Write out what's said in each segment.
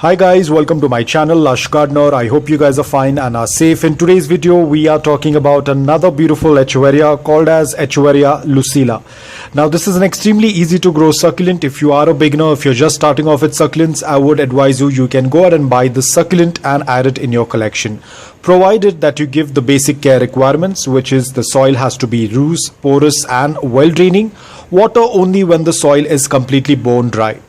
Hi guys, welcome to my channel Lush Gardener. I hope you guys are fine and are safe. In today's video we are talking about another beautiful Echeveria called as Echeveria Lucila. Now this is an extremely easy to grow succulent. If you are a beginner, if you're just starting off with succulents, I would advise you can go ahead and buy this succulent and add it in your collection, provided that you give the basic care requirements, which is the soil has to be loose, porous and well draining. Water only when the soil is completely bone dry.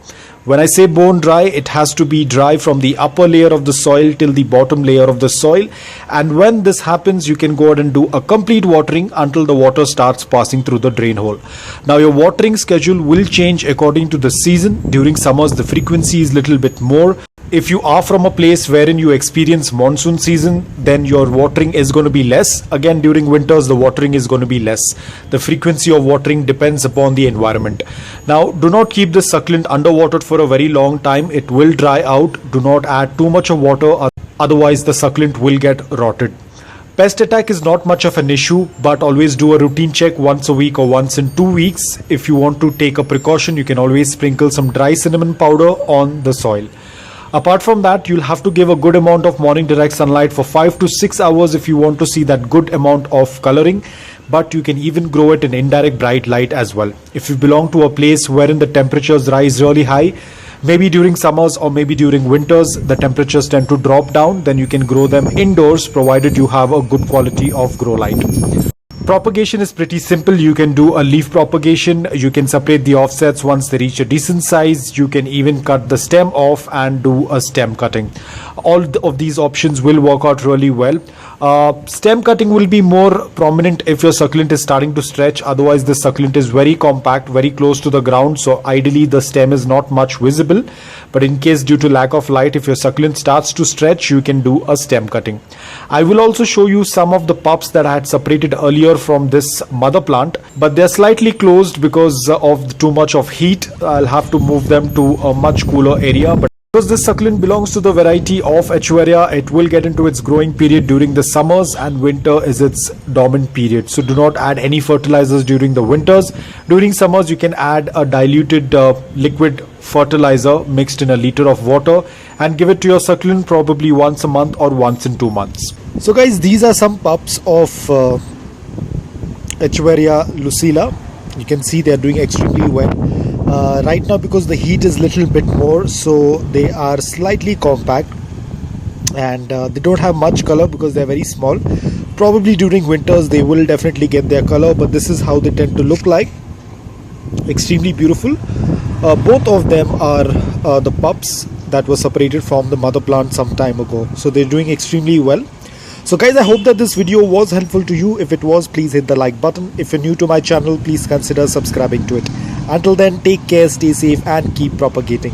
When I say bone dry, it has to be dry from the upper layer of the soil till the bottom layer of the soil. And when this happens, you can go ahead and do a complete watering until the water starts passing through the drain hole. Now your watering schedule will change according to the season. During summers, the frequency is little bit more. If you are from a place wherein you experience monsoon season, then your watering is going to be less. Again, during winters, the watering is going to be less. The frequency of watering depends upon the environment. Now, do not keep this succulent underwatered for a very long time. It will dry out. Do not add too much of water, otherwise the succulent will get rotted. Pest attack is not much of an issue, but always do a routine check once a week or once in 2 weeks. If you want to take a precaution, you can always sprinkle some dry cinnamon powder on the soil. Apart from that, you'll have to give a good amount of morning direct sunlight for 5 to 6 hours if you want to see that good amount of coloring. But you can even grow it in indirect bright light as well. If you belong to a place wherein the temperatures rise really high, maybe during summers or maybe during winters, the temperatures tend to drop down, then you can grow them indoors provided you have a good quality of grow light. Propagation is pretty simple. You can do a leaf propagation. You can separate the offsets once they reach a decent size. You can even cut the stem off and do a stem cutting. All of these options will work out really well. Stem cutting will be more prominent if your succulent is starting to stretch. Otherwise, the succulent is very compact, very close to the ground. So ideally, the stem is not much visible. But in case due to lack of light, if your succulent starts to stretch, you can do a stem cutting. I will also show you some of the pups that I had separated earlier from this mother plant, but they're slightly closed because of too much of heat. I'll have to move them to a much cooler area. But because this succulent belongs to the variety of Echeveria, it will get into its growing period during the summers, and winter is its dormant period. So do not add any fertilizers during the winters. During summers, you can add a diluted liquid fertilizer mixed in a liter of water and give it to your succulent probably once a month or once in 2 months. So guys, these are some pups of Echeveria Lucila. You can see they are doing extremely well. Right now, because the heat is little bit more, so they are slightly compact and they don't have much color because they are very small. Probably during winters they will definitely get their color, but this is how they tend to look like. Extremely beautiful. Both of them are the pups that were separated from the mother plant some time ago, so they're doing extremely well. So guys, I hope that this video was helpful to you. If it was, please hit the like button. If you're new to my channel, please consider subscribing to it. Until then, take care, stay safe and keep propagating.